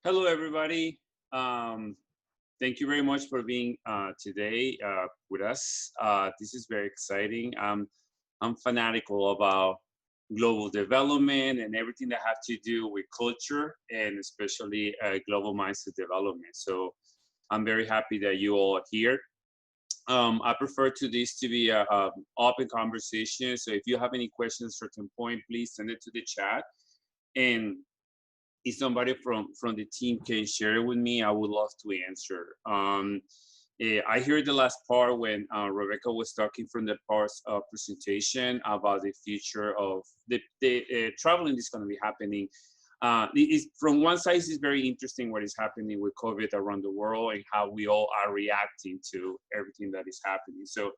Hello, everybody. Um, Thank you very much for being today with us. This is very exciting. I'm fanatical about global development and everything that have to do with culture and especially global mindset development. So I'm very happy that you all are here. I prefer to this to be a open conversation. So if you have any questions at a certain point, please send it to the chat. And if somebody from the team can share it with me, I would love to answer. I heard the last part when Rebecca was talking from the parts presentation about the future of the traveling is going to be happening. From one side, it's very interesting what is happening with COVID around the world and how we all are reacting to everything that is happening. So,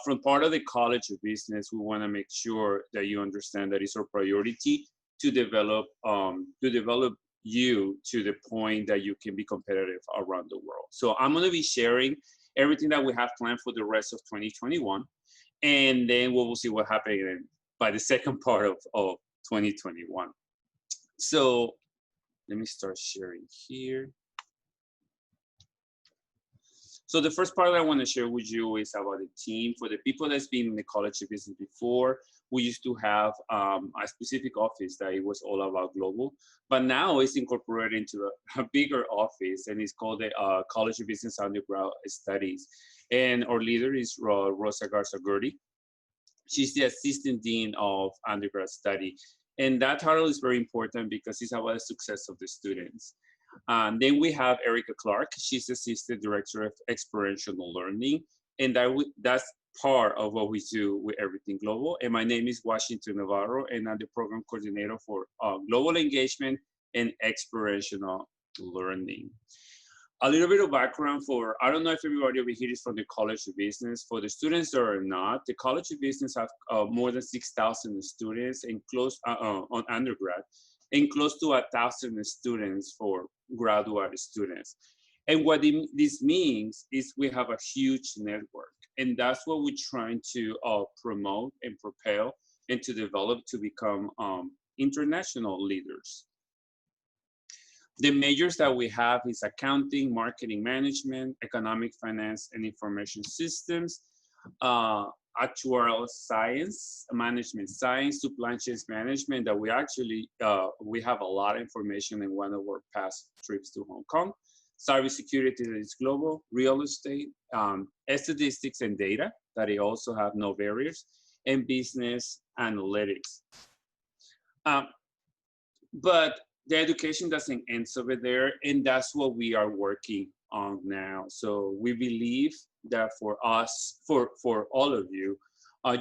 from part of the College of Business, we want to make sure that you understand that it's our priority to develop you to the point that you can be competitive around the world. So I'm going to be sharing everything that we have planned for the rest of 2021, and then we will see what happens by the second part of 2021. So let me start sharing here. So the first part that I want to share with you is about the team. For the people that's been in the College of Business before, we used to have a specific office that it was all about global, but now it's incorporated into a bigger office, and it's called the College of Business Undergrad Studies. And our leader is Rosa Garza Gurdy. She's the Assistant Dean of Undergrad Study. And that title is very important because it's about the success of the students. Then we have Erica Clark. She's Assistant Director of Experiential Learning. And that's part of what we do with Everything Global. And my name is Washington Navarro, and I'm the Program Coordinator for Global Engagement and Experiential Learning. A little bit of background for, I don't know if everybody over here is from the College of Business. For the students that are not, the College of Business have more than 6,000 students and close on undergrad, and close to 1,000 students for graduate students. And what this means is we have a huge network, and that's what we're trying to promote and propel and to develop to become international leaders. The majors that we have is accounting, marketing management, economic finance and information systems, actuarial science, management science, supply chain management that we actually, we have a lot of information in one of our past trips to Hong Kong. Cybersecurity that is global, real estate, statistics and data that they also have no barriers, and business analytics. Um, but the education doesn't end over there, and that's what we are working on now. So we believe that for us, for all of you,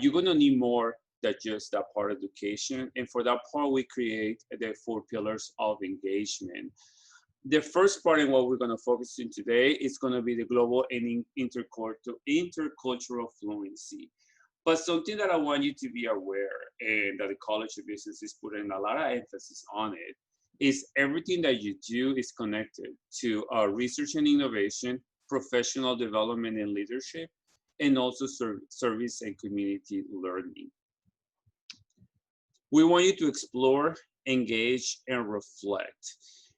you're gonna need more than just that part of education. And for that part, we create the 4 pillars of engagement. The first part and what we're gonna focus on today is gonna be the global and intercultural fluency. But something that I want you to be aware, and that the College of Business is putting a lot of emphasis on it, is everything that you do is connected to research and innovation, professional development and leadership, and also service and community learning. We want you to explore, engage, and reflect.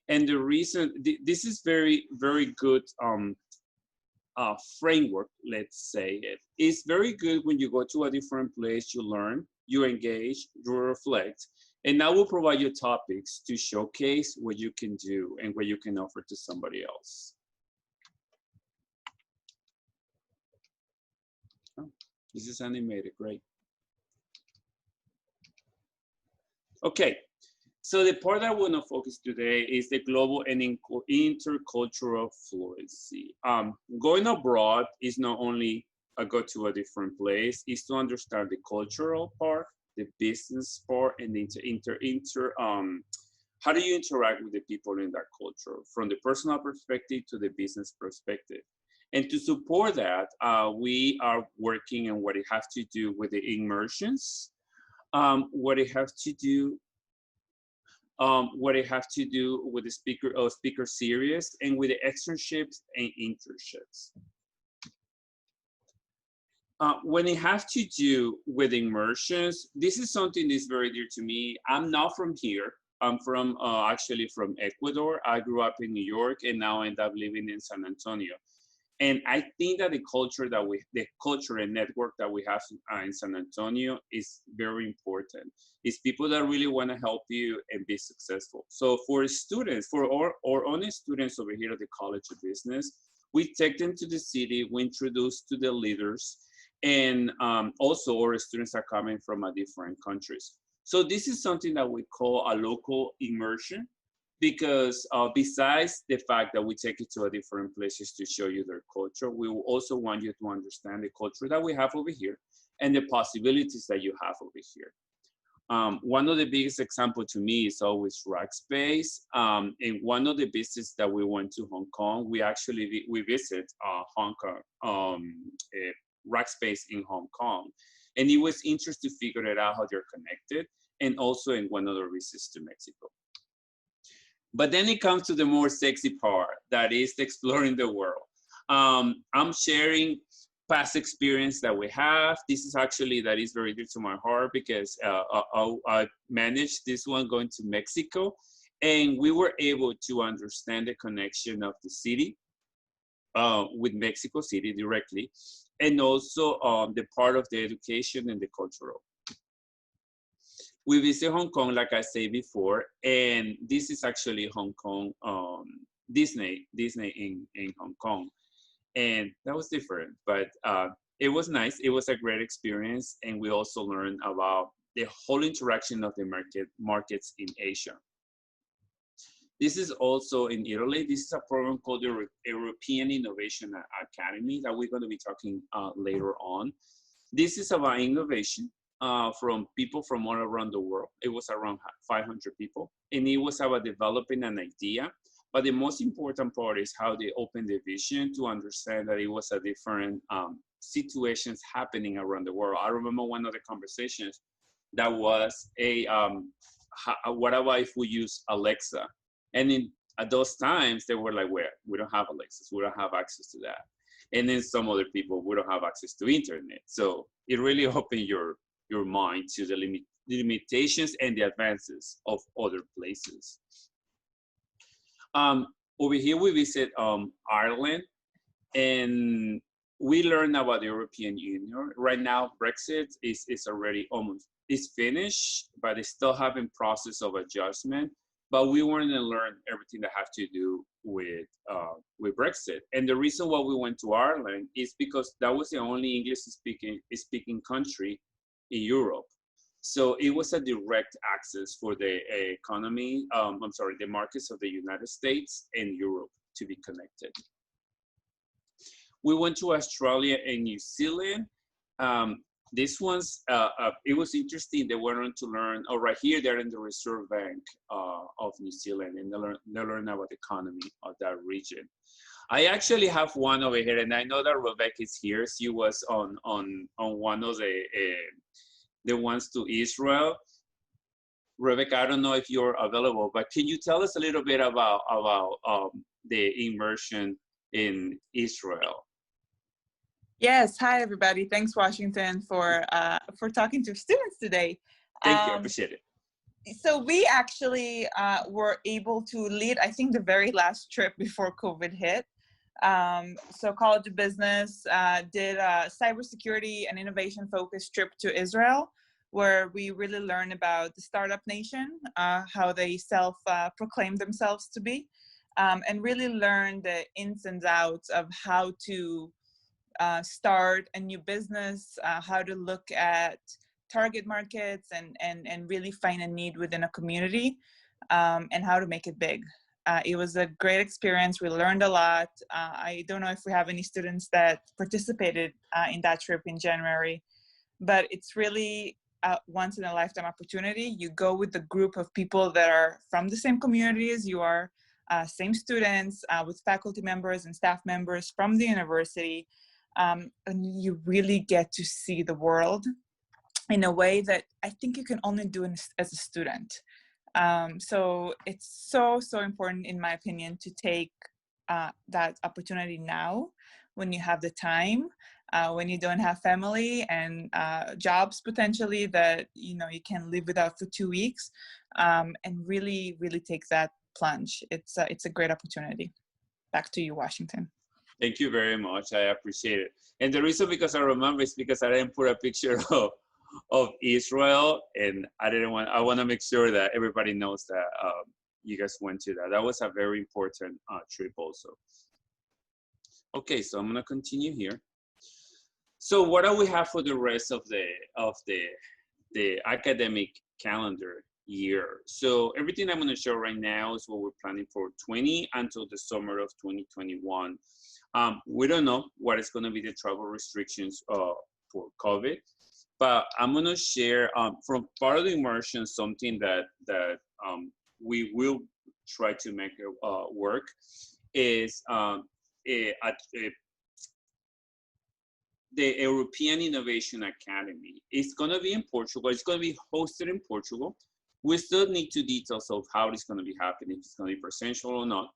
And the reason, this is very, very good framework, let's say it. It's very good when you go to a different place, you learn, you engage, you reflect, and that will provide you topics to showcase what you can do and what you can offer to somebody else. Oh, this is animated, great. Okay, so the part I want to focus today is the global and intercultural fluency. Going abroad is not only a go to a different place, is to understand the cultural part, the business part, and the how do you interact with the people in that culture from the personal perspective to the business perspective. And to support that, we are working on what it has to do with the immersions, what it has to do what it have to do with the speaker series and with the externships and internships. When it has to do with immersions, this is something that's very dear to me. I'm not from here, I'm from actually from Ecuador. I grew up in New York and now I end up living in San Antonio. And I think that the culture and network that we have in San Antonio is very important. It's people that really want to help you and be successful. So for students, for our own students over here at the College of Business, we take them to the city, we introduce to the leaders, and also our students are coming from different countries. So this is something that we call a local immersion, because besides the fact that we take you to different places to show you their culture, we will also want you to understand the culture that we have over here and the possibilities that you have over here. One of the biggest example to me is always Rackspace. And one of the visits that we went to Hong Kong, we visit Hong Kong, Rackspace in Hong Kong. And it was interesting to figure it out how they're connected, and also in one of the visits to Mexico. But then it comes to the more sexy part, that is exploring the world. I'm sharing past experience that we have. This is actually, that is very dear to my heart, because I managed this one going to Mexico, and we were able to understand the connection of the city with Mexico City directly, and also the part of the education and the cultural. We visit Hong Kong, like I said before, and this is actually Hong Kong, Disney in Hong Kong. And that was different, but it was nice. It was a great experience. And we also learned about the whole interaction of the markets in Asia. This is also in Italy. This is a program called the European Innovation Academy that we're going to be talking later on. This is about innovation from people from all around the world. It was around 500 people, and it was about developing an idea. But the most important part is how they opened the vision to understand that it was a different situations happening around the world. I remember one of the conversations that was what about if we use Alexa? And at those times, they were like, we don't have Alexas, we don't have access to that. And then some other people, we don't have access to internet. So it really opened your mind to the limitations and the advances of other places. Over here, we visit Ireland, and we learn about the European Union. Right now, Brexit is already almost finished, but it's still having process of adjustment. But we want to learn everything that have to do with Brexit. And the reason why we went to Ireland is because that was the only English speaking country in Europe. So it was a direct access for the economy, the markets of the United States and Europe to be connected. We went to Australia and New Zealand. This one's, it was interesting. They wanted to learn, right here, they're in the Reserve Bank of New Zealand, and they learn about the economy of that region. I actually have one over here, and I know that Rebecca is here. She was on one of the ones to Israel. Rebecca, I don't know if you're available, but can you tell us a little bit about the immersion in Israel? Yes. Hi, everybody. Thanks, Washington, for talking to students today. Thank you. I appreciate it. So we actually were able to lead, I think, the very last trip before COVID hit. So College of Business did a cybersecurity and innovation focused trip to Israel, where we really learned about the startup nation, how they proclaim themselves to be, and really learned the ins and outs of how to start a new business, how to look at target markets and really find a need within a community, and how to make it big. It was a great experience. We learned a lot. I don't know if we have any students that participated in that trip in January, but it's really a once in a lifetime opportunity. You go with a group of people that are from the same community as you are, same students, with faculty members and staff members from the university. And you really get to see the world in a way that I think you can only do as a student. So it's so important, in my opinion, to take that opportunity now when you have the time, when you don't have family and jobs potentially that you can live without for 2 weeks, and really take that plunge. It's a great opportunity. Back to you, Washington. Thank you very much. I appreciate it. And the reason because I remember is because I didn't put a picture of Israel, and I want to make sure that everybody knows that you guys went to that. That was a very important trip also. Okay, so I'm gonna continue here. So what do we have for the rest of the academic calendar year? So everything I'm gonna show right now is what we're planning for 20 until the summer of 2021. We don't know what is gonna be the travel restrictions for COVID, but I'm gonna share from part of the immersion something that we will try to make work is the European Innovation Academy. It's going to be in Portugal. It's going to be hosted in Portugal. We still need to details of how it's going to be happening, if it's going to be presential or not.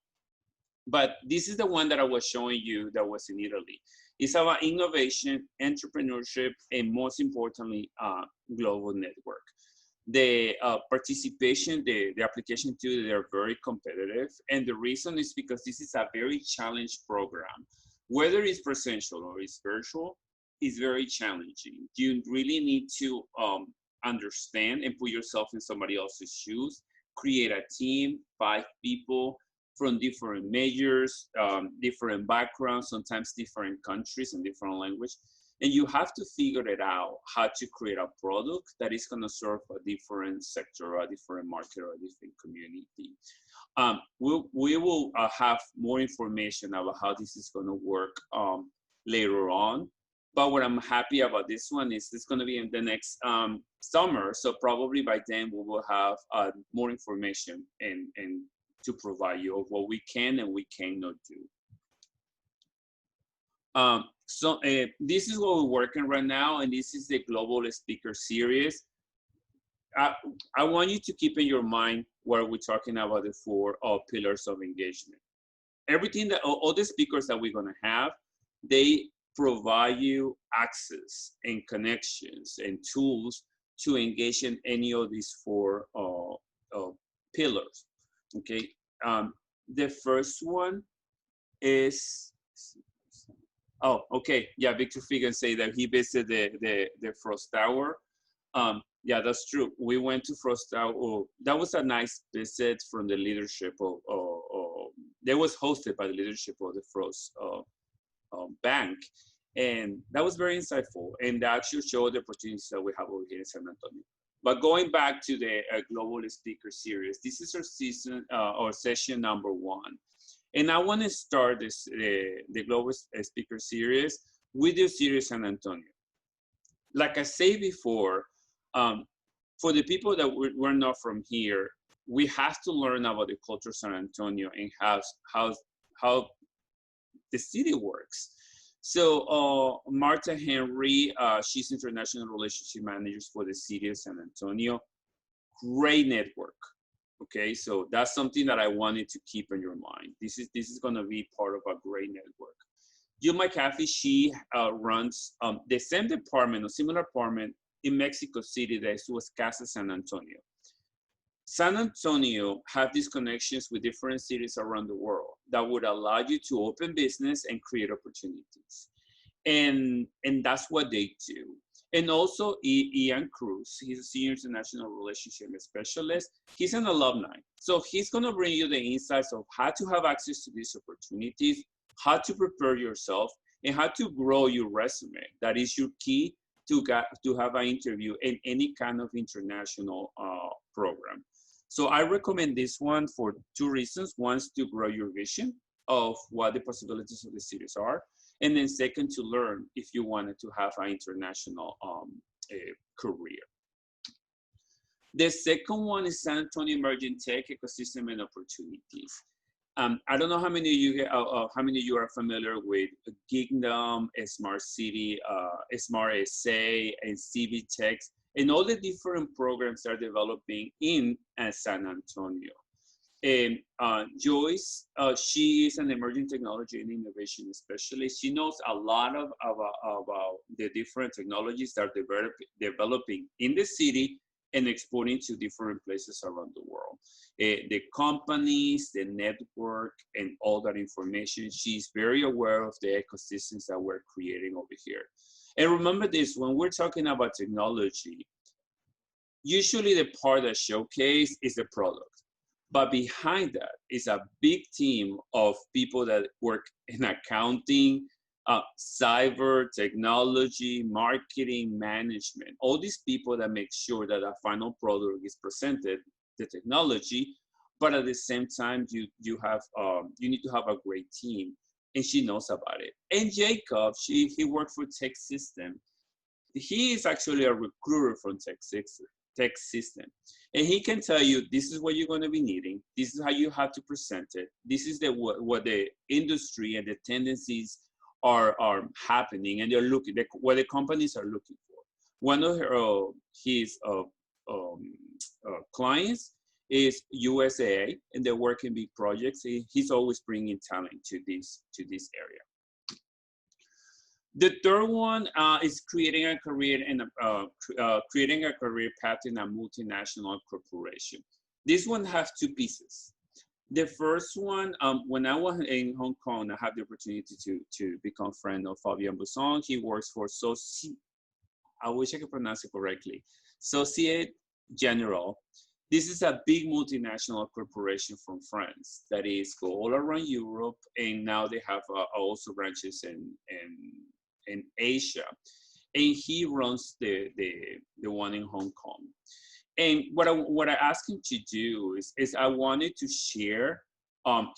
But this is the one that I was showing you that was in Italy. It's about innovation, entrepreneurship, and most importantly, global network. The participation, the application too, they're very competitive. And the reason is because this is a very challenged program. Whether it's presential or it's virtual, it's very challenging. You really need to understand and put yourself in somebody else's shoes, create a team, 5 people from different majors, different backgrounds, sometimes different countries and different language. And you have to figure it out how to create a product that is going to serve a different sector, or a different market, or a different community. We will have more information about how this is going to work later on. But what I'm happy about this one is it's going to be in the next summer. So probably by then we will have more information and to provide you of what we can and we cannot do. So this is what we're working right now, and this is the Global Speaker Series. I want you to keep in your mind what we're talking about, the 4 pillars of engagement. Everything that, all the speakers that we're gonna have, they provide you access and connections and tools to engage in any of these 4 pillars, okay? The first one is, oh, okay, yeah, Victor Figan say that he visited the Frost Tower. Yeah, that's true. We went to Frost Tower. Oh, that was a nice visit from the leadership of that was hosted by the leadership of the Frost Bank. And that was very insightful. And that actually showed the opportunities that we have over here in San Antonio. But going back to the Global Speaker Series, this is our season or session number 1. And I want to start this the Global Speaker Series with the series San Antonio. Like I said before, for the people that were not from here, we have to learn about the culture of San Antonio and how the city works. So Marta Henry, she's International Relationship Manager for the city of San Antonio. Great network. Okay, so that's something that I wanted to keep in your mind. This is going to be part of a great network. Jill McAfee, she runs the same department or similar department in Mexico City that was Casa San Antonio. San Antonio have these connections with different cities around the world that would allow you to open business and create opportunities. And that's what they do. And also Ian Cruz, he's a senior international relationship specialist. He's an alumni. So he's gonna bring you the insights of how to have access to these opportunities, how to prepare yourself, and how to grow your resume. That is your key to have an interview in any kind of international program. So I recommend this one for 2 reasons. One is to grow your vision of what the possibilities of the cities are. And then second, to learn if you wanted to have an international career. The second one is San Antonio Emerging Tech Ecosystem and Opportunities. I don't know how many of you are familiar with Gigdom, Smart City, Smart SA, and CV Techs, and all the different programs that are developing in San Antonio. And Joyce, she is an emerging technology and innovation specialist. She knows a lot about the different technologies that are developing in the city and exporting to different places around the world. The companies, the network, and all that information. She's very aware of the ecosystems that we're creating over here. And remember this, when we're talking about technology, usually the part that showcase is the product. But behind that is a big team of people that work in accounting, cyber, technology, marketing, management, all these people that make sure that a final product is presented, the technology, but at the same time, you need to have a great team, and she knows about it. And Jacob, he worked for Tech System. He is actually a recruiter from Tech System. And he can tell you, this is what you're going to be needing. This is how you have to present it. This is what the industry and the tendencies are happening, and they're looking, what the companies are looking for. One of his clients is USAA, and they're working big projects. He's always bringing talent to this area. The third one is creating a career creating a career path in a multinational corporation. This one has two pieces. The first one, when I was in Hong Kong, I had the opportunity to become friend of Fabian Busson. He works for I wish I could pronounce it correctly, Societe Generale. This is a big multinational corporation from France that is go all around Europe, and now they have also branches in Asia, and he runs the one in Hong Kong. And what I asked him to do is I wanted to share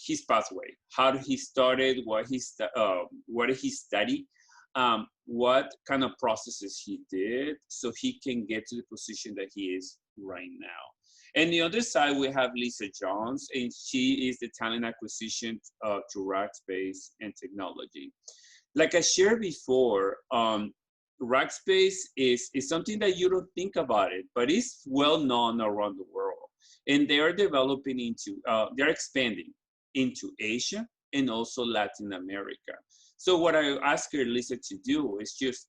his pathway. How did he started? What did he study? What kind of processes he did, so he can get to the position that he is right now. And the other side, we have Lisa Jones, and she is the talent acquisition to Rackspace and technology. Like I shared before, Rackspace is something that you don't think about it, but it's well known around the world. And they are developing they're expanding into Asia and also Latin America. So what I asked her, Lisa, to do is just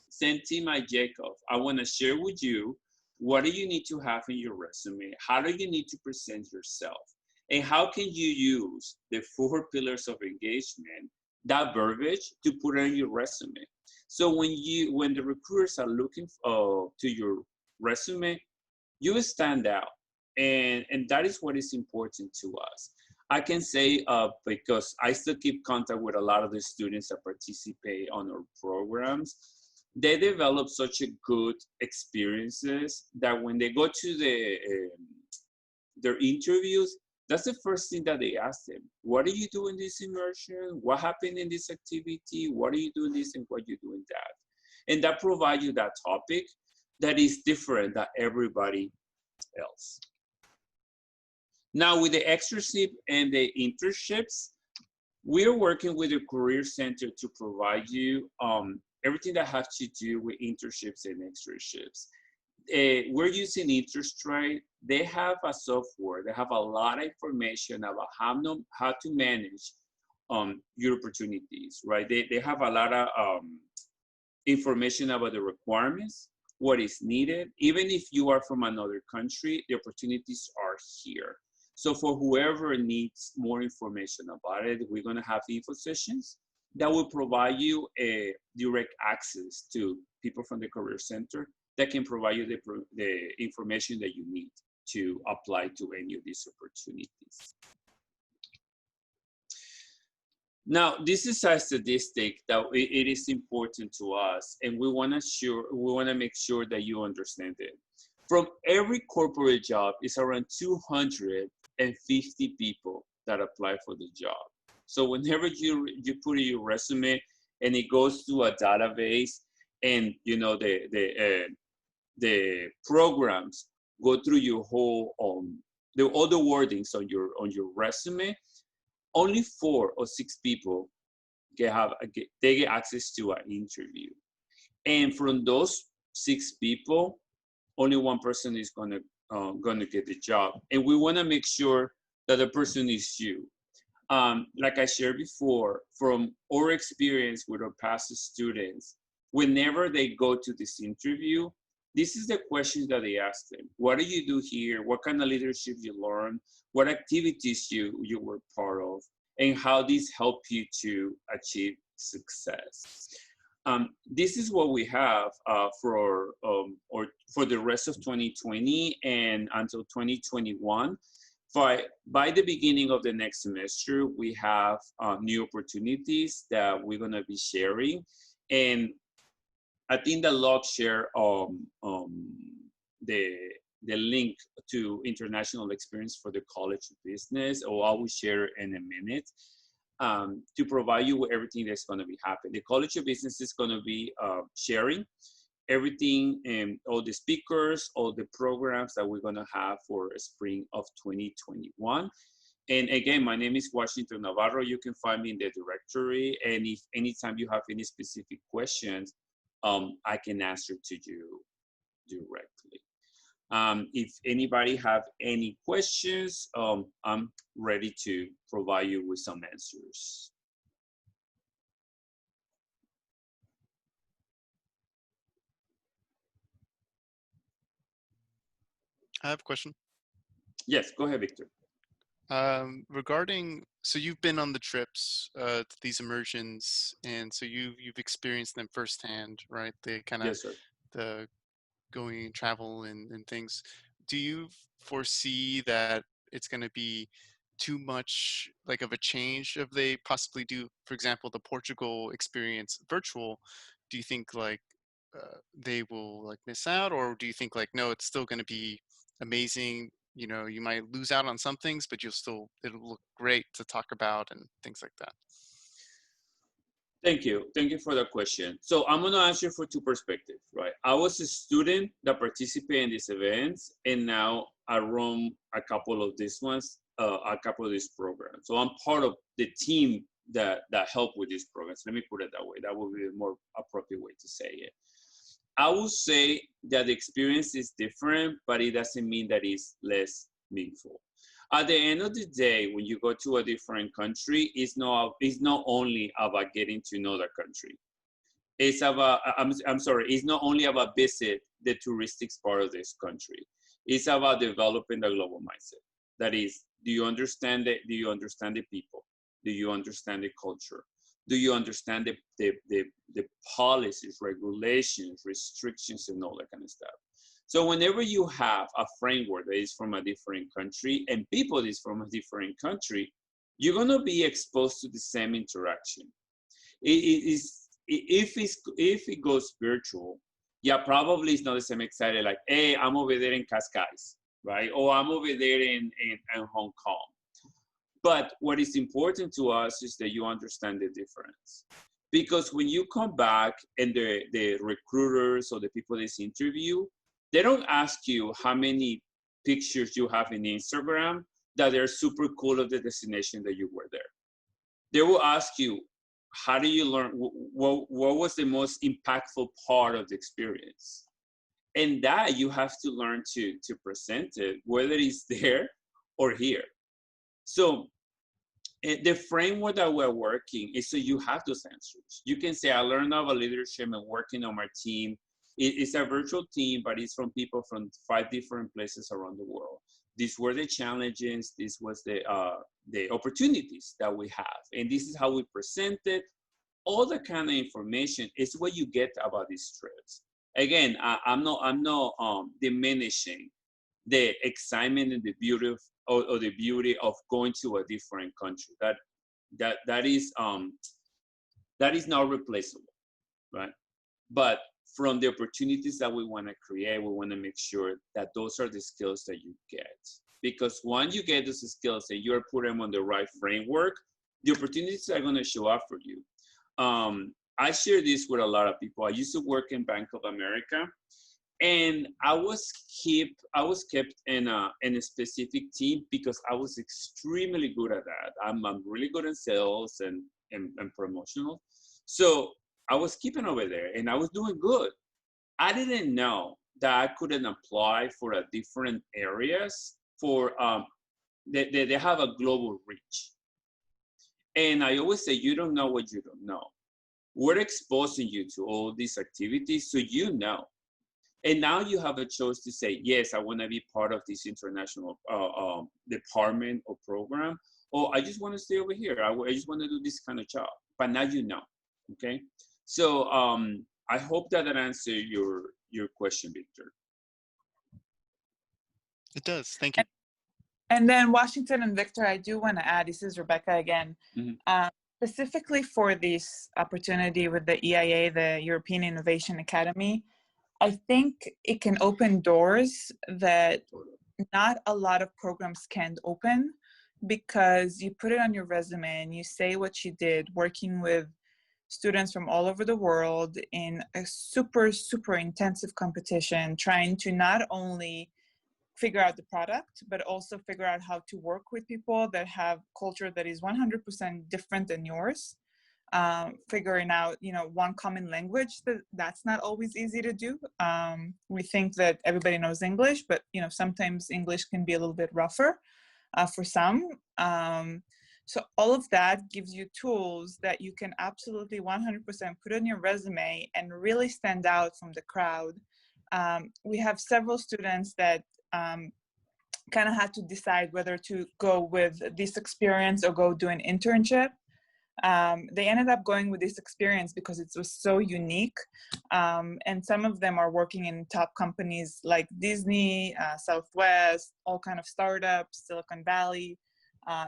send to my Jacob, I want to share with you, what do you need to have in your resume? How do you need to present yourself? And how can you use the 4 pillars of engagement, that verbiage, to put on your resume? So when the recruiters are looking to your resume, you stand out. And that is what is important to us. I can say, because I still keep contact with a lot of the students that participate on our programs, they develop such a good experiences that when they go to their interviews, that's the first thing that they ask them. What do you do in this immersion? What happened in this activity? What are you doing this and what you doing that? And that provides you that topic that is different than everybody else. Now with the externship and the internships, we're working with the Career Center to provide you everything that has to do with internships and externships. We're using InterStride. They have a software. They have a lot of information about how to manage your opportunities, right? They have a lot of information about the requirements, what is needed. Even if you are from another country, the opportunities are here. So for whoever needs more information about it, we're gonna have info sessions that will provide you a direct access to people from the Career Center that can provide you the information that you need to apply to any of these opportunities. Now, this is a statistic that it is important to us, and we want to make sure that you understand it. From every corporate job, it's around 250 people that apply for the job. So whenever you put in your resume and it goes to a database, and you know the programs go through your whole all the wordings on your resume, only 4 or 6 people get access to an interview. And from those 6 people, only 1 person is gonna get the job. And we wanna make sure that the person is you. Like I shared before, from our experience with our past students, whenever they go to this interview, this is the questions that they ask them. What do you do here? What kind of leadership you learn? What activities you were part of? And how this helped you to achieve success. This is what we have for the rest of 2020 and until 2021. By the beginning of the next semester, we have new opportunities that we're going to be sharing. And I think that Log share the link to international experience for the College of Business, or I will share in a minute, to provide you with everything that's going to be happening. The College of Business is going to be sharing everything and all the speakers, all the programs that we're going to have for spring of 2021. And again, my name is Washington Navarro. You can find me in the directory. And if anytime you have any specific questions, I can answer to you directly. If anybody have any questions, I'm ready to provide you with some answers. I have a question. Yes, go ahead, Victor. Regarding, so you've been on the trips, to these immersions, and so you've experienced them firsthand, right? They kind of, Yes, sir. the going travel and things. Do you foresee that it's going to be too much like of a change if they possibly do, for example, the Portugal experience virtual? Do you think like they will like miss out, or do you think like, no, it's still going to be amazing? You know, you might lose out on some things, but it'll look great to talk about and things like that. Thank you. Thank you for the question. So I'm going to answer for two perspectives, right? I was a student that participated in these events, and now I run a couple of these ones, a couple of these programs. So I'm part of the team that help with these programs. Let me put it that way. That would be a more appropriate way to say it. I would say that the experience is different, but it doesn't mean that it's less meaningful. At the end of the day, when you go to a different country, it's not only about getting to know the country. It's about, I'm sorry, it's not only about visit the touristic part of this country. It's about developing the global mindset. That is, do you understand it? Do you understand the people? Do you understand the culture? Do you understand the policies, regulations, restrictions, and all that kind of stuff? So whenever you have a framework that is from a different country and people that is from a different country, you're going to be exposed to the same interaction. If it goes virtual, yeah, probably it's not the same excited like, hey, I'm over there in Cascais, right? Or I'm over there in Hong Kong. But what is important to us is that you understand the difference. Because when you come back and the recruiters or the people that interview, they don't ask you how many pictures you have in Instagram that they're super cool of the destination that you were there. They will ask you, how do you learn? What was the most impactful part of the experience? And that you have to learn to present it, whether it's there or here. So the framework that we're working is so you have those answers. You can say, I learned about leadership and working on my team. It's a virtual team, but it's from people from 5 different places around the world. These were the challenges. This was the opportunities that we have. And this is how we present it. All the kind of information is what you get about these trips. Again, I'm not diminishing the excitement and the beauty of the beauty of going to a different country. That is not replaceable, right? But from the opportunities that we want to create, we want to make sure that those are the skills that you get. Because once you get those skills and you're putting them on the right framework, the opportunities are going to show up for you. I share this with a lot of people. I used to work in Bank of America, and I was kept in a specific team because I was extremely good at that. I'm really good in sales and promotional. So I was keeping over there and I was doing good. I didn't know that I couldn't apply for a different areas for they have a global reach. And I always say, you don't know what you don't know. We're exposing you to all these activities so you know. And now you have a choice to say, yes, I want to be part of this international department or program, or I just want to stay over here. I just want to do this kind of job. But now you know, okay? So I hope that answered your question, Victor. It does. Thank you. And then Washington and Victor, I do want to add, this is Rebecca again, specifically for this opportunity with the EIA, the European Innovation Academy, I think it can open doors that not a lot of programs can open, because you put it on your resume and you say what you did working with students from all over the world in a super, super intensive competition, trying to not only figure out the product, but also figure out how to work with people that have culture that is 100% different than yours. Figuring out, one common language, that's not always easy to do. We think that everybody knows English, but, sometimes English can be a little bit rougher for some. So all of that gives you tools that you can absolutely 100% put on your resume and really stand out from the crowd. We have several students that kind of had to decide whether to go with this experience or go do an internship. They ended up going with this experience because it was so unique. And some of them are working in top companies like Disney, Southwest, all kind of startups, Silicon Valley,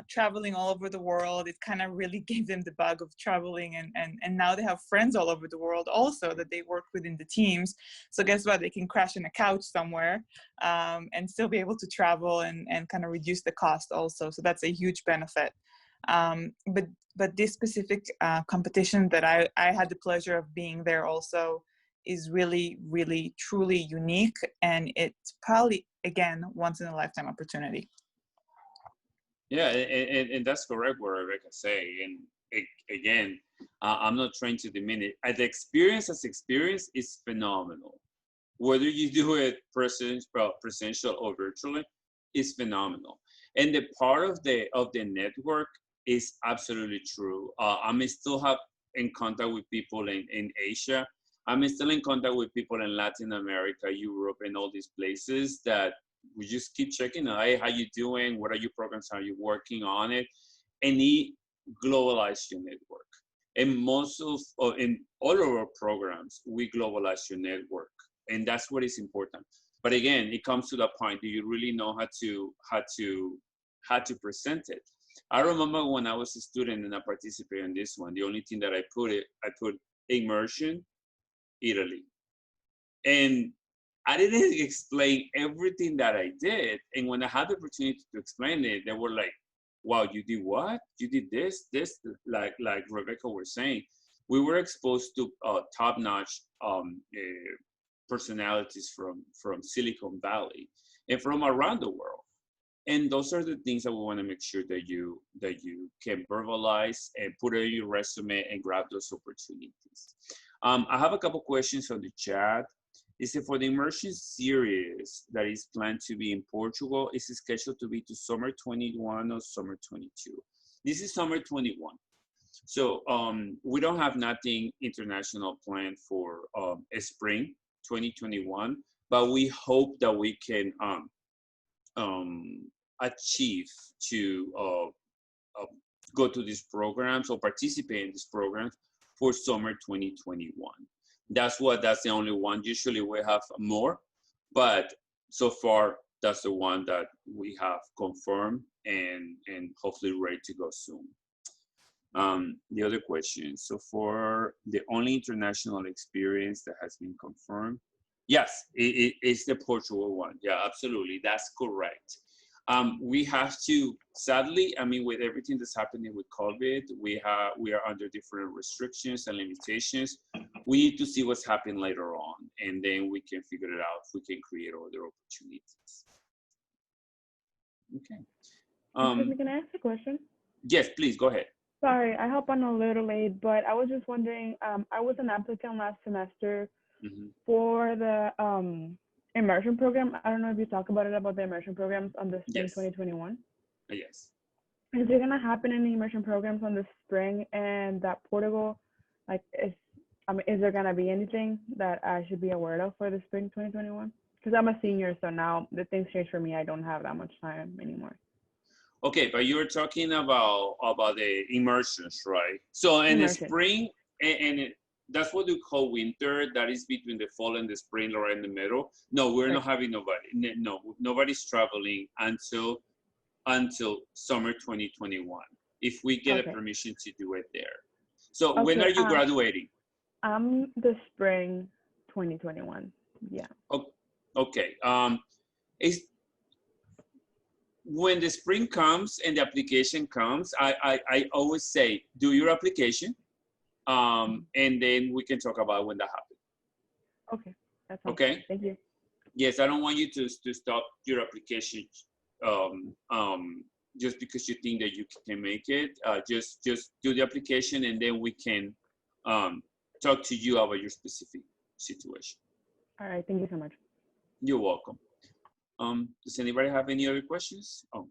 traveling all over the world. It kind of really gave them the bug of traveling, and now they have friends all over the world also that they work with in the teams. So guess what? They can crash on a couch somewhere and still be able to travel and kind of reduce the cost also. So that's a huge benefit. But this specific competition that I had the pleasure of being there also is really, really, truly unique. And it's probably, again, once in a lifetime opportunity. Yeah, and that's correct what Rebecca say. And again, I'm not trying to diminish. The experience as experience is phenomenal. Whether you do it presential or virtually, is phenomenal. And the part of the network is absolutely true. I'm still in contact with people in Asia. I'm still in contact with people in Latin America, Europe, and all these places that we just keep checking. Hey, how you doing? What are your programs? How are you working on it? And it globalize your network. And in all of our programs, we globalize your network, and that's what is important. But again, it comes to that point: do you really know how to present it? I remember when I was a student and I participated in this one. The only thing that I put immersion, Italy, and I didn't explain everything that I did. And when I had the opportunity to explain it, they were like, wow, you did what? You did this, like Rebecca was saying. We were exposed to top-notch personalities from Silicon Valley and from around the world. And those are the things that we want to make sure that you can verbalize and put in your resume and grab those opportunities. I have a couple questions on the chat. Is it for the immersion series that is planned to be in Portugal? Is it scheduled to be to summer 21 or summer 22? This is summer 21. So we don't have nothing international planned for spring 2021, but we hope that we can achieve to go to these programs or participate in these programs for summer 2021. That's the only one. Usually we have more, but so far that's the one that we have confirmed and hopefully ready to go soon. The other question, so for the only international experience that has been confirmed, yes, it's the Portugal one. Yeah, absolutely, that's correct. We have to, sadly, I mean, with everything that's happening with COVID, we are under different restrictions and limitations. We need to see what's happening later on, and then we can figure it out if we can create other opportunities. Okay. Can I ask a question? Yes, please, go ahead. Sorry, I hop on a little late, but I was just wondering, I was an applicant last semester for the immersion program. I don't know if you talk about the immersion programs on the spring 2021. Yes. Is there gonna happen any immersion programs on the spring and that Portugal? Like, is there gonna be anything that I should be aware of for the spring 2021? Because I'm a senior, so now the things change for me. I don't have that much time anymore. Okay, but you're talking about the immersions, right? So in the Immersion. spring, that's what we call winter. That is between the fall and the spring, or in the middle. No, we're not Right. having nobody. No, nobody's traveling until summer 2021, if we get a Okay. permission to do it there. So when are Okay. you graduating? I'm the spring 2021. Yeah. Okay. Is when the spring comes and the application comes, I always say, do your application, and then we can talk about when that happens. Okay. That's all. Okay. Thank you. Yes, I don't want you to stop your application just because you think that you can make it. Just do the application, and then we can talk to you about your specific situation. All right. Thank you so much. You're welcome. Does anybody have any other questions? Oh.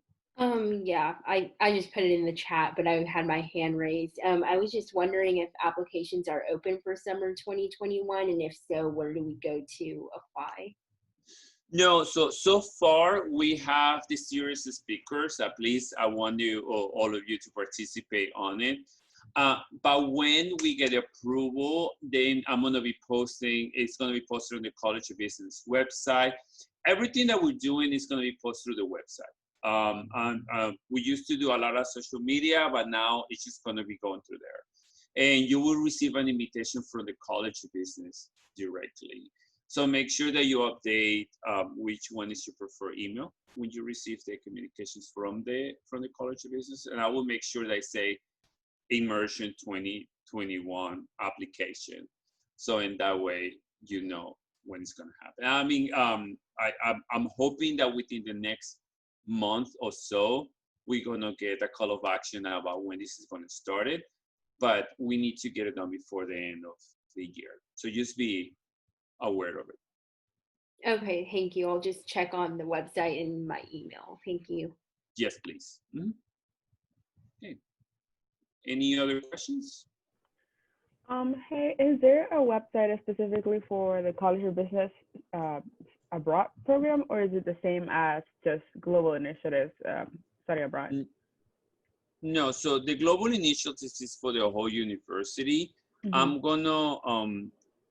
Yeah, I just put it in the chat, but I had my hand raised. I was just wondering if applications are open for summer 2021, and if so, where do we go to apply? No, so far we have the series of speakers. At least I want you, all of you, to participate on it. But when we get approval, then I'm gonna be posting. It's gonna be posted on the College of Business website. Everything that we're doing is gonna be posted through the website. We used to do a lot of social media, but now it's just gonna be going through there. And you will receive an invitation from the College of Business directly. So make sure that you update which one is your preferred email when you receive the communications from the College of Business. And I will make sure that I say Immersion 2021 application. So in that way, you know when it's going to happen. I mean, I'm hoping that within the next month or so, we're going to get a call of action about when this is going to start it. But we need to get it done before the end of the year. So just be aware of it. Okay, thank you. I'll just check on the website and my email. Thank you. Yes, please. Mm-hmm. Okay. Any other questions? Hey, is there a website specifically for the College of Business abroad program, or is it the same as just global initiatives study abroad? No, so the global initiatives is for the whole university. Mm-hmm. I'm gonna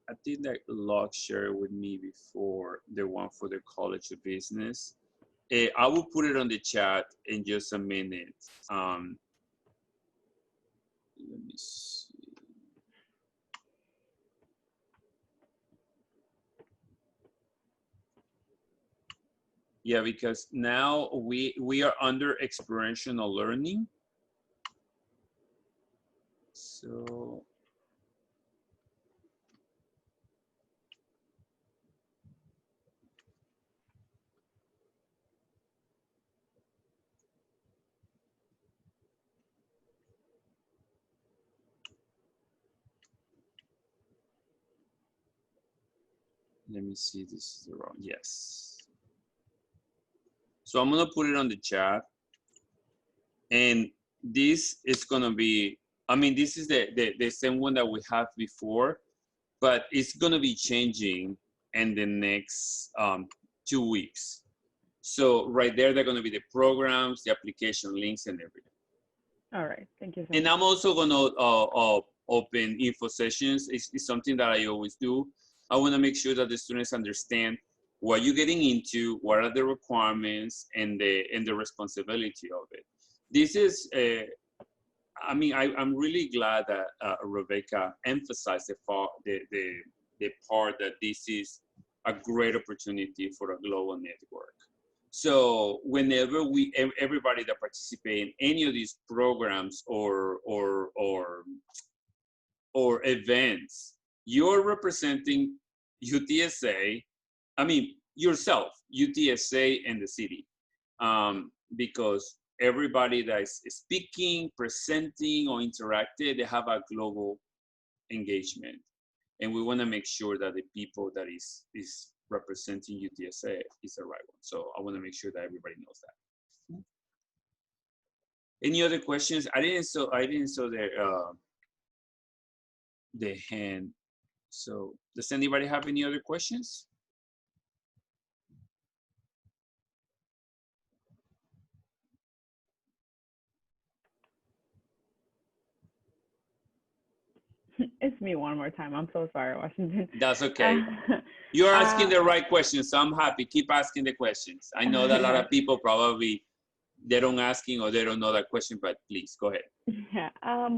I think that Locke shared with me before the one for the College of Business. I will put it on the chat in just a minute. Let me see. Yeah, because now we are under experiential learning. So let me see, this is the wrong, yes. So I'm gonna put it on the chat. And this is gonna be, I mean, this is the same one that we have before, but it's gonna be changing in the next 2 weeks. So right there, they're gonna be the programs, the application links, and everything. All right, thank you so And much. I'm also gonna open info sessions. It's something that I always do. I wanna make sure that the students understand what you're getting into, what are the requirements, and the responsibility of it. This is, I mean, I'm really glad that Rebecca emphasized the part that this is a great opportunity for a global network. So whenever everybody that participate in any of these programs or events, you're representing UTSA, I mean, yourself, UTSA and the city, because everybody that is speaking, presenting, or interacting, they have a global engagement. And we want to make sure that the people that is representing UTSA is the right one. So I want to make sure that everybody knows that. Any other questions? I didn't saw the hand. So does anybody have any other questions? It's me one more time. I'm so sorry, Washington. That's okay. You're asking uh, the right questions, so I'm happy. Keep asking the questions. I know that a lot of people probably they don't asking or they don't know that question, but please go ahead. Yeah.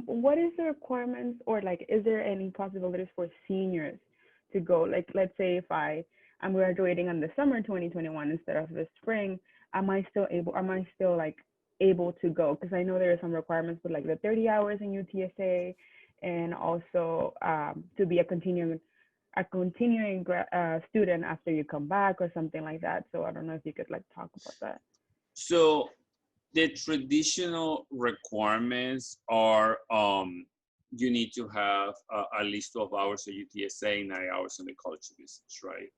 What is the requirements, or like, is there any possibilities for seniors to go? Like, let's say if I'm graduating in the summer 2021 instead of the spring, am I still like able to go? Because I know there are some requirements with like the 30 hours in UTSA, and also to be a continuing student after you come back or something like that. So I don't know if you could like talk about that. So the traditional requirements are you need to have at least 12 hours of UTSA, 9 hours on the College of Business, right?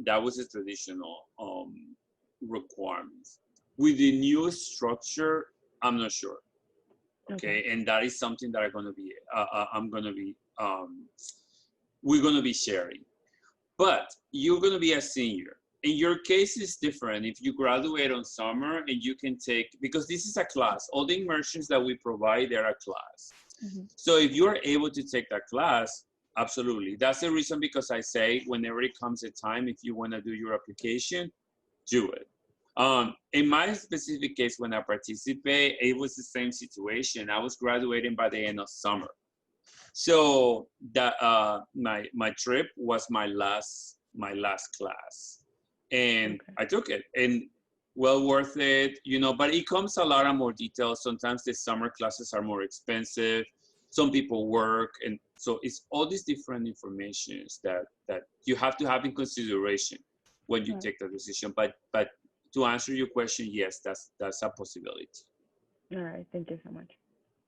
That was the traditional requirements. With the new structure, I'm not sure. Okay, and that is something that we're gonna be sharing. But you're gonna be a senior. In your case, it's different. If you graduate on summer and you can take, because this is a class, all the immersions that we provide, they're a class. So if you're able to take that class, absolutely. That's the reason because I say whenever it comes a time, if you wanna do your application, do it. In my specific case, when I participate, it was the same situation. I was graduating by the end of summer. So that my trip was my last class, and I took it, and well worth it, you know. But it comes a lot of more details. Sometimes the summer classes are more expensive. Some people work, and so it's all these different informations that you have to have in consideration when you take the decision. But to answer your question, yes, that's a possibility. All right, thank you so much.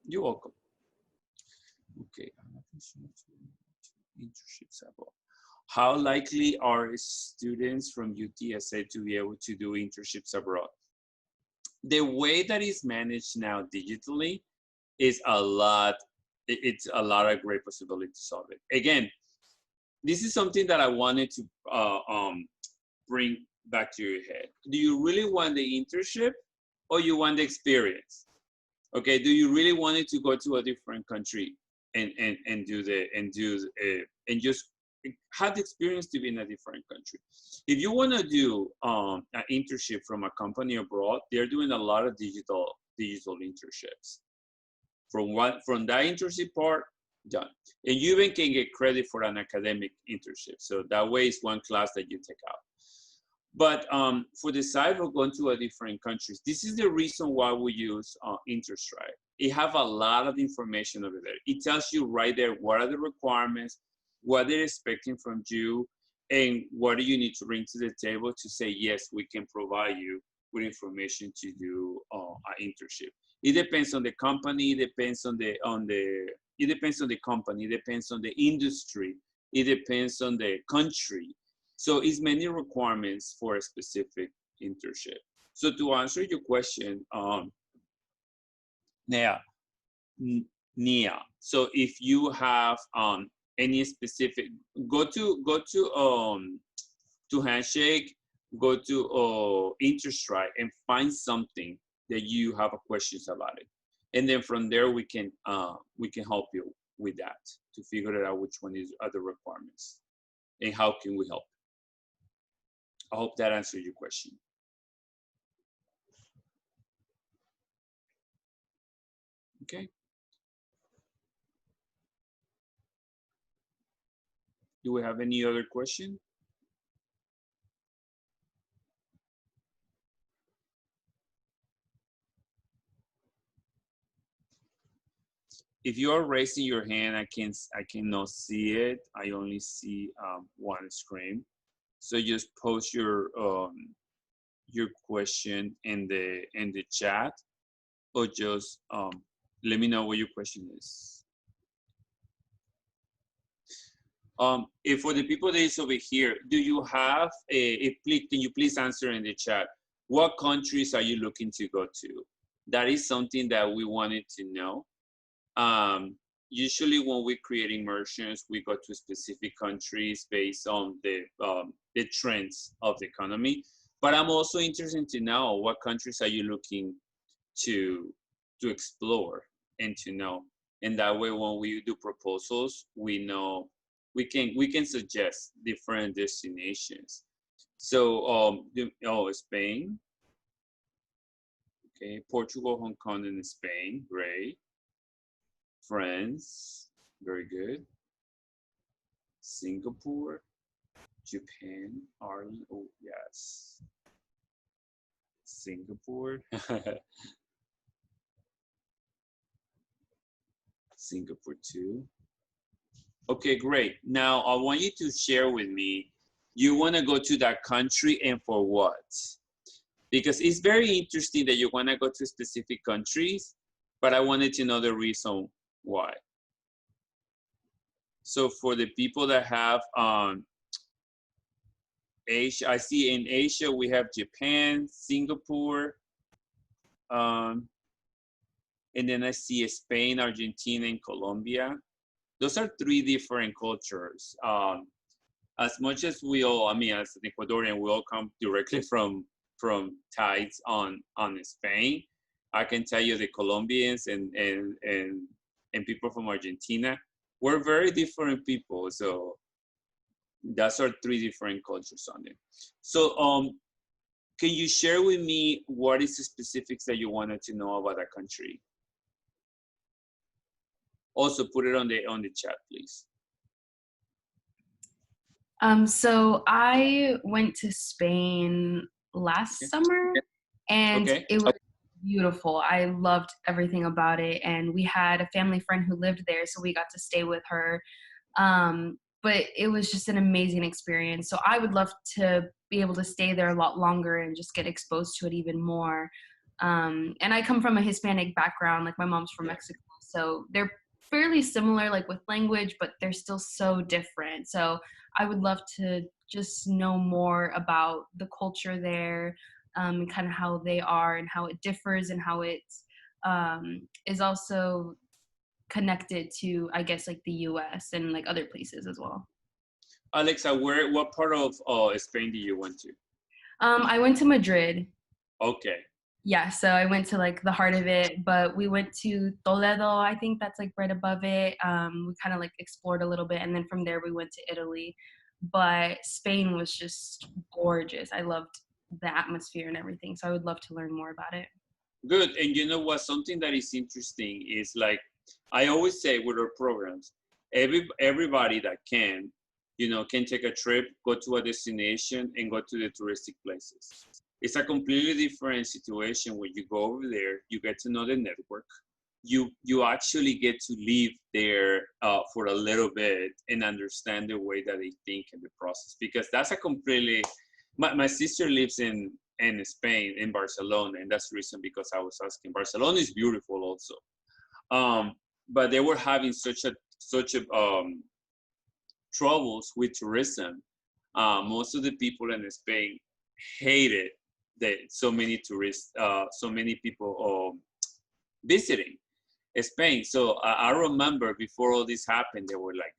You're welcome. Okay. Internships abroad. How likely are students from UTSA to be able to do internships abroad? The way that is managed now digitally is it's a lot of great possibilities of it. Again, this is something that I wanted to bring back to your head. Do you really want the internship or you want the experience? Okay, do you really want it to go to a different country and just have the experience to be in a different country? If you want to do an internship from a company abroad, they're doing a lot of digital internships. From that internship part, done. And you even can get credit for an academic internship. So that way it's one class that you take out. But for the side of going to a different countries, this is the reason why we use InterStride. It have a lot of information over there. It tells you right there what are the requirements, what they're expecting from you, and what do you need to bring to the table to say, yes, we can provide you with information to do an internship. It depends on the company, it depends on the company, it depends on the industry, it depends on the country. So it's many requirements for a specific internship. So to answer your question, Nia, so if you have any specific, go to Handshake, go to InterStride and find something that you have questions about it, and then from there we can help you with that to figure out which one are the requirements and how can we help. I hope that answered your question. Okay. Do we have any other question? If you are raising your hand, I cannot see it. I only see one screen. So just post your question in the chat, or just let me know what your question is. If for the people that is over here, do you have can you please answer in the chat? What countries are you looking to go to? That is something that we wanted to know. Usually when we create immersions, we go to specific countries based on the trends of the economy. But I'm also interested to know what countries are you looking to explore and to know. And that way, when we do proposals, we know we can suggest different destinations. So, Spain, okay, Portugal, Hong Kong, and Spain, great. France, very good. Singapore, Japan, Ireland, oh yes. Singapore, Singapore too. Okay, great. Now I want you to share with me, you want to go to that country and for what? Because it's very interesting that you want to go to specific countries, but I wanted to know the reason why. So for the people that have Asia, I see in Asia we have Japan, Singapore, and then I see Spain, Argentina, and Colombia. Those are three different cultures. As much as we all, I mean, as an Ecuadorian, we all come directly from ties on Spain. I can tell you the Colombians and people from Argentina, we're very different people. So that's our three different cultures on it. So can you share with me what is the specifics that you wanted to know about that country? Also put it on the chat, please. So I went to Spain last summer, and it was beautiful. I loved everything about it, and we had a family friend who lived there, so we got to stay with her. But it was just an amazing experience. So I would love to be able to stay there a lot longer and just get exposed to it even more. And I come from a Hispanic background, like my mom's from Mexico, so they're fairly similar, like with language, but they're still so different. So I would love to just know more about the culture there, and kind of how they are and how it differs and how it is also connected to, I guess, like the US and like other places as well. Alexa, what part of Spain do you went to? I went to Madrid. Okay. Yeah, so I went to like the heart of it, but we went to Toledo. I think that's like right above it. We kind of like explored a little bit, and then from there we went to Italy. But Spain was just gorgeous. I loved the atmosphere and everything, so I would love to learn more about it. Good. And you know what? Something that is interesting is, like I always say with our programs, everybody that can, can take a trip, go to a destination, and go to the touristic places. It's a completely different situation when you go over there. You get to know the network. You actually get to live there for a little bit and understand the way that they think and the process. Because that's a completely. My sister lives in Spain, in Barcelona, and that's the reason because I was asking. Barcelona is beautiful also, but they were having such troubles with tourism. Most of the people in Spain hated that so many tourists, so many people visiting Spain. So I remember before all this happened, they were like,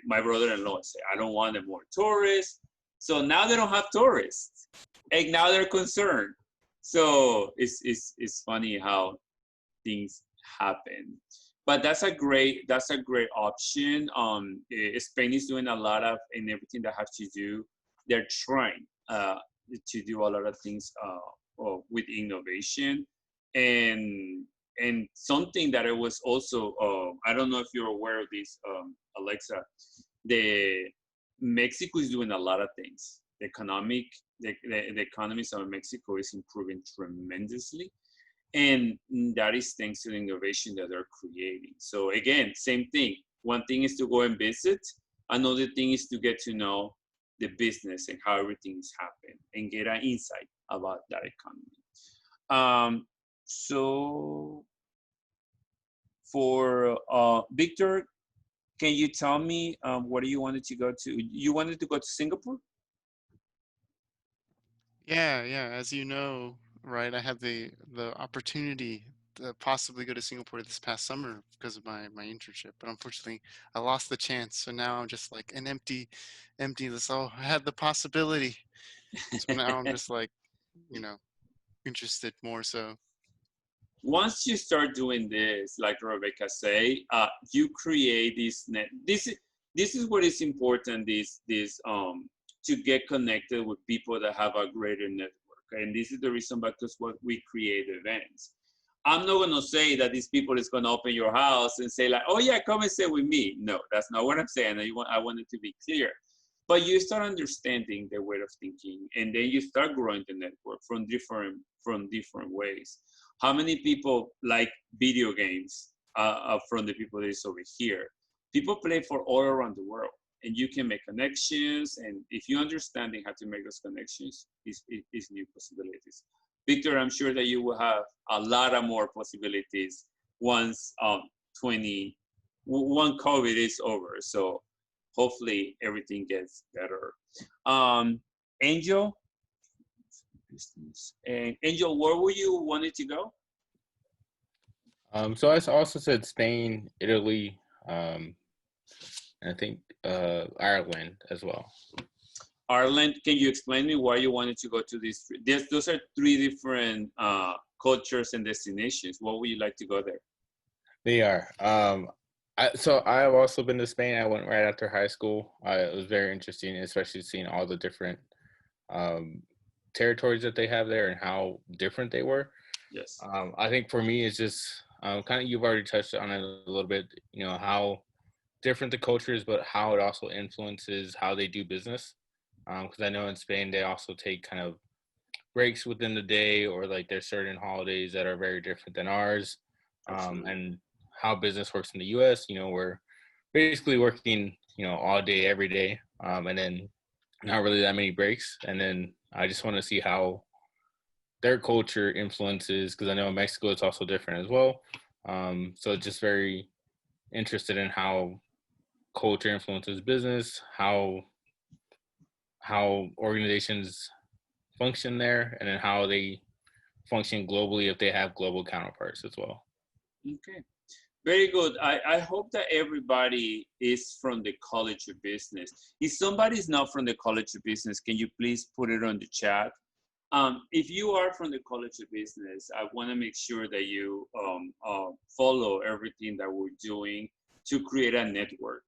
my brother-in-law said, I don't want more tourists. So now they don't have tourists, and now they're concerned. So it's funny how things happen. But that's a great option. Spain is doing a lot of, and everything that has to do. They're trying to do a lot of things with innovation, and something that I was also I don't know if you're aware of this, Alexa. Mexico is doing a lot of things. The economies of Mexico is improving tremendously, and that is thanks to the innovation that they're creating. So again, same thing. One thing is to go and visit. Another thing is to get to know the business and how everything is happening and get an insight about that economy. So for Victor, can you tell me what do you wanted to go to? You wanted to go to Singapore? Yeah. As you know, right? I had the opportunity to possibly go to Singapore this past summer because of my internship, but unfortunately I lost the chance. So now I'm just like an emptiness. Oh, I had the possibility. So now I'm just like, you know, interested more so. Once you start doing this, like Rebecca say, you create this net. This is what is important. This to get connected with people that have a greater network, and this is the reason because what we create events. I'm not gonna say that these people is gonna open your house and say like, oh yeah, come and stay with me. No, that's not what I'm saying. I want it to be clear. But you start understanding their way of thinking, and then you start growing the network from different ways. How many people like video games from the people that is over here? People play for all around the world, and you can make connections. And if you understanding how to make those connections, is new possibilities. Victor, I'm sure that you will have a lot of more possibilities once 20 when COVID is over. So hopefully everything gets better. Angel, and Angel, where were you wanted to go? So I also said Spain, Italy, and I think Ireland as well. Ireland, can you explain me why you wanted to go to these three? Those are three different cultures and destinations. What would you like to go there? They are. So I've also been to Spain. I went right after high school. It was very interesting, especially seeing all the different territories that they have there and how different they were. Yes. I think for me, it's just kind of, you've already touched on it a little bit, you know, how different the culture is, but how it also influences how they do business. Because I know in Spain, they also take kind of breaks within the day, or like there's certain holidays that are very different than ours. And how business works in the US, you know, we're basically working, you know, all day, every day, and then not really that many breaks. And then I just want to see how their culture influences, because I know in Mexico it's also different as well. So just very interested in how culture influences business, how organizations function there, and then how they function globally if they have global counterparts as well. Okay, very good. I hope that everybody is from the College of Business. If somebody's not from the College of Business, can you please put it on the chat? If you are from the College of Business, I want to make sure that you follow everything that we're doing to create a network.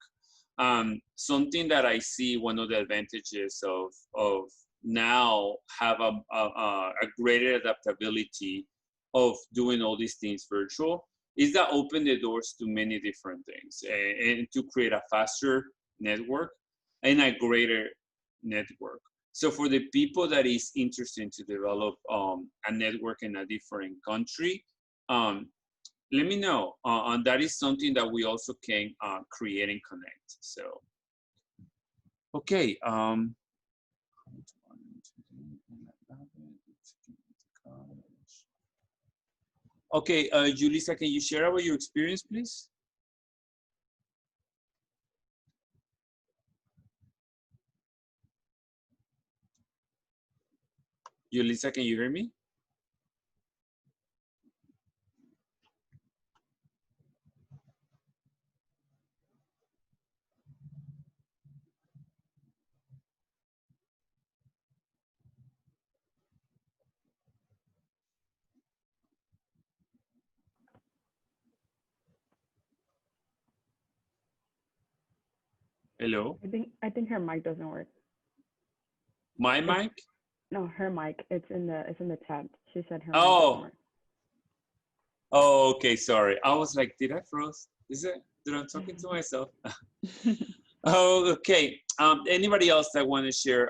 Something that I see, one of the advantages of now have a greater adaptability of doing all these things virtual is that open the doors to many different things, and to create a faster network and a greater network. So for the people that is interested to develop a network in a different country, let me know. And that is something that we also can create and connect. So, okay. Okay, Julissa, can you share about your experience, please? Julissa, can you hear me? Hello? I think her mic doesn't work. My mic? No, her mic. It's in the chat. She said her mic doesn't Oh. work. Oh, okay, sorry. I was like, did I froze? Did I talking to myself? Oh, okay. Anybody else that want to share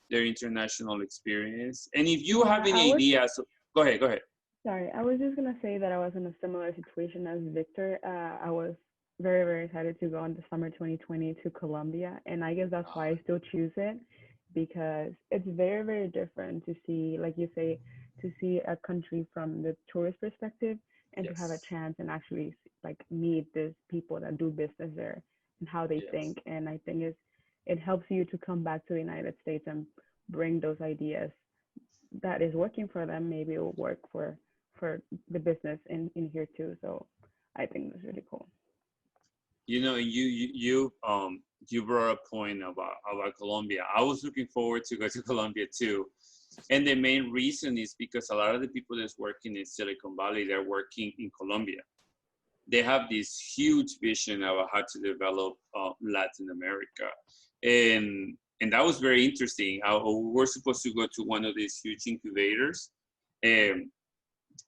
their international experience? And if you have any ideas, go ahead. Sorry, I was just gonna say that I was in a similar situation as Victor. I was very, very excited to go in the summer 2020 to Colombia, and I guess that's why I still choose it, because it's very, very different to see, like you say, to see a country from the tourist perspective, and to have a chance and actually like meet these people that do business there and how they think. And I think it helps you to come back to the United States and bring those ideas that is working for them, maybe it will work for the business in here too. So I think that's really cool. You know, you brought a point about Colombia. I was looking forward to go to Colombia too, and the main reason is because a lot of the people that's working in Silicon Valley, they're working in Colombia. They have this huge vision about how to develop Latin America, and that was very interesting. We're supposed to go to one of these huge incubators,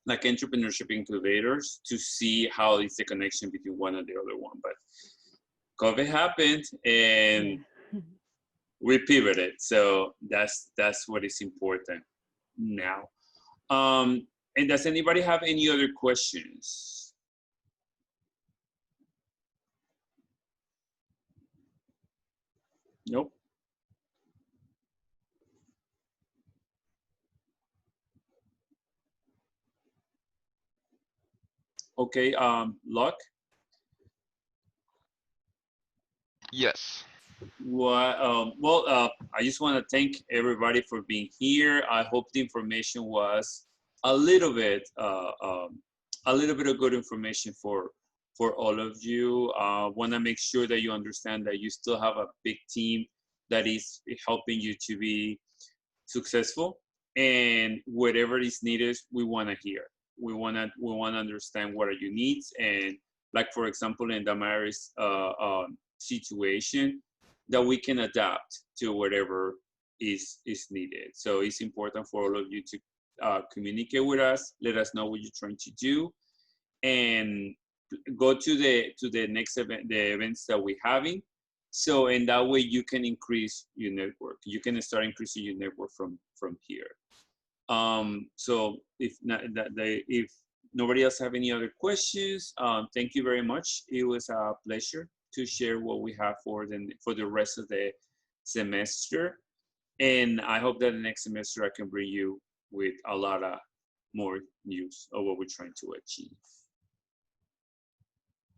like entrepreneurship incubators, to see how is the connection between one and the other one. But COVID happened, and we pivoted. So that's what is important now. And does anybody have any other questions? Nope. Okay, Luck? Yes. I just want to thank everybody for being here. I hope the information was a little bit of good information for all of you. Want to make sure that you understand that you still have a big team that is helping you to be successful, and whatever is needed, we want to hear. We want to understand what are your needs, and like for example in Damari's situation, that we can adapt to whatever is needed. So it's important for all of you to communicate with us, let us know what you're trying to do, and go to the next event, the events that we're having. So in that way you can increase your network. You can start increasing your network from here. So if nobody else have any other questions, thank you very much. It was a pleasure to share what we have for the rest of the semester. And I hope that the next semester I can bring you with a lot of more news of what we're trying to achieve.